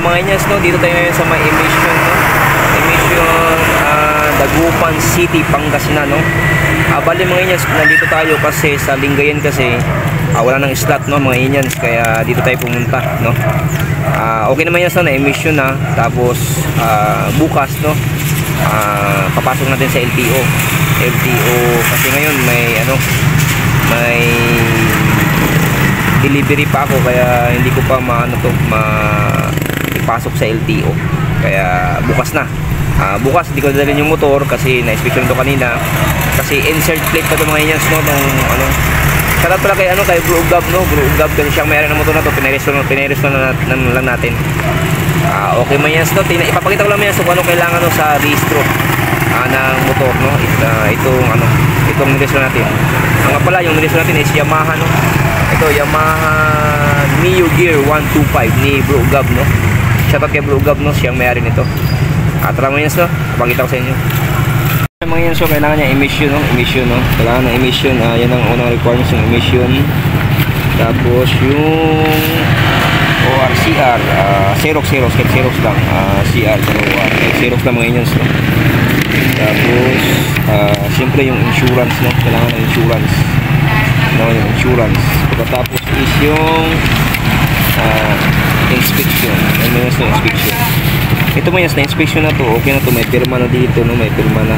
Mga inyas, no, dito tayo ngayon sa may emission, no? Emission, Dagupan City, Pangasinan, no? Bali mga inyas, nandito tayo kasi sa Lingayen kasi wala nang slot, no, mga inyas, kaya dito tayo pumunta, no? Okay naman yan, no, na emission na, tapos bukas, no, papasok natin sa LTO kasi ngayon may may delivery pa ako, kaya hindi ko pa ipasok sa LTO, kaya bukas na. Bukas hindi ko dadalhin yung motor kasi na-inspection to kanina, kasi insert plate pa ito mga inyans, no, nung sarap pala kay kay Bro Ugab, no, Bro Ugab kasi siyang mayroon ng motor na to, pinirestore lang natin. Okay mga inyans, no, ipapakita ko lang mga kung ano kailangan, no, sa rehistro ng motor, no, itong nirestore natin. Nga pala yung nirestore natin is Yamaha, no, ito Yamaha Mio Gear 125 ni Bro Ugab, no. Shoutout kay Bro Ugab, no, siyang may-ari nito. Tara mga yans, no, papakita ko sa inyo. Mga yans, so kailangan niya emission, no, kailangan ng emission. Yan ang unang requirements, yung emission. Tapos yung ORCR, Xerox lang, CR sa OR, Xerox lang mga yans, no. Tapos siyempre yung insurance, no, kailangan ng insurance, no, yung insurance. Pagkatapos is yung inspection. Ano yung inspection? Ito mo yung inspection na to, okay na to, may pirma na dito, no, may pirma na.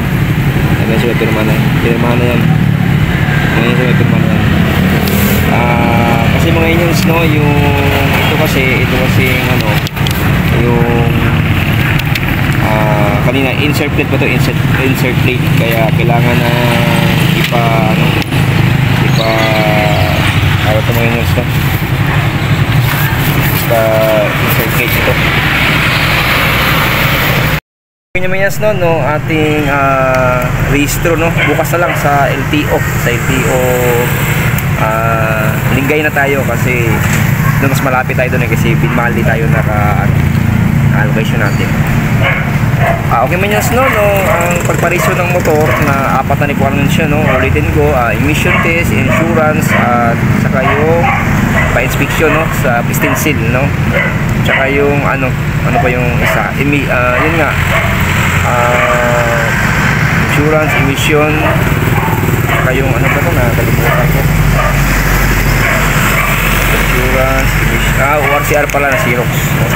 Ano siya, may pirma na. Pirma na yan. May pirma na yan. Kasi mga inyons, no, yung ito kasi yung kanina insert plate pa to, insert plate, kaya kailangan na ano to mga inyons, no, insert plate ito. Yes, no, ating rehistro, no, bukas na lang sa LTO Linggay na tayo kasi doon mas malapit tayo doon, kasi Binmali tayo naka-allocation natin. Okay man yes, no, ang pagparisyo ng motor na 4 na requirements siya, no, ulitin ko, emission test, insurance, at saka yung pa-inspection, no, sa piston seal, no, tsaka yung ano pa yung isa, yun nga, insurance, emission, saka yung ano ba ito, nakalimutan ko, insurance, emission, ORCR pala na Xerox, no?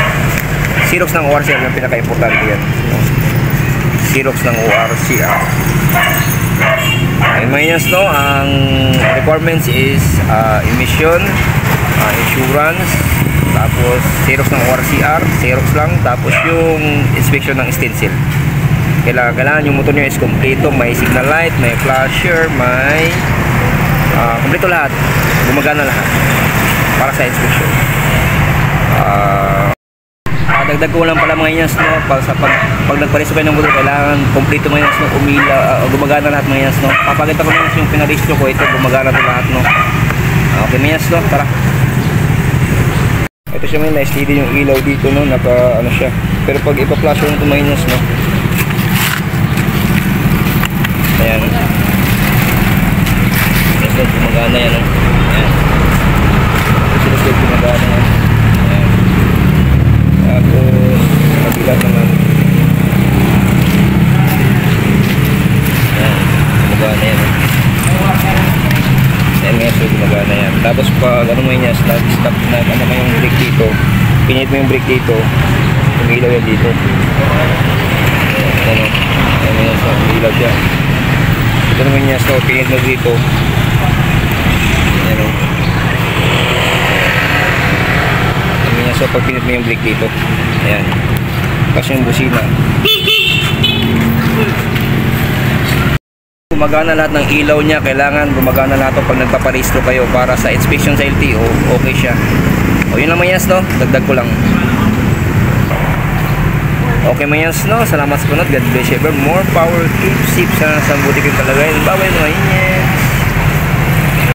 Xerox ng ORCR yung pinaka-importante yan, no? Xerox ng ORCR. Ayun mga yun, no, ang requirements is emission, insurance, tapos Xerox ng ORCR, Xerox lang, tapos yung inspection ng stencil. Kailangan yung motor nyo is kompleto. May signal light, may flasher, may kompleto lahat. Gumagana lahat para sa inspection. Dagdag ko lang pala mga inyas, no? Pag nagparesto kayo ng motor, kailangan kompleto mga inyas, no? Gumagana lahat mga inyas, no? Papakita ko lang yung pinarestro ko. Ito, gumagana ito lahat, no? Okay mga inyas, no? Tara. Ito siya may na-steady yung ilaw dito, no? Naka ano siya. Pero pag ipa-flash yung mga inyas, no? Ayan. Ito, gumagana yan, no? Ayan. Ito, gumagana yan. Ayan. Tapos, kabila naman. Ayan. Gumagana yan, no? Ayan nga, so gumagana yan. Tapos pag ano mo yun, stop na ano mo yung brake dito. Pinit mo yung brake dito. Umilaw yan dito. Ano? Ayan nga, so umilaw siya. Ito naman niya, so pinit mo dito. Ayan o. Ayan nga, so pag pinit mo yung brake dito. Ayan. Tapos yung busina. Gumagana lahat ng ilaw niya. Kailangan gumagana lahat pag nagpaparehistro kayo para sa inspection sa LTO. Okay siya. O yun lang mga yes, no? Dagdag ko lang. Okay mga yes, no? Salamat sa punod. God bless you ever. More power. Keep safe. Sana sa buti kayong kalagayan. Bye-bye mga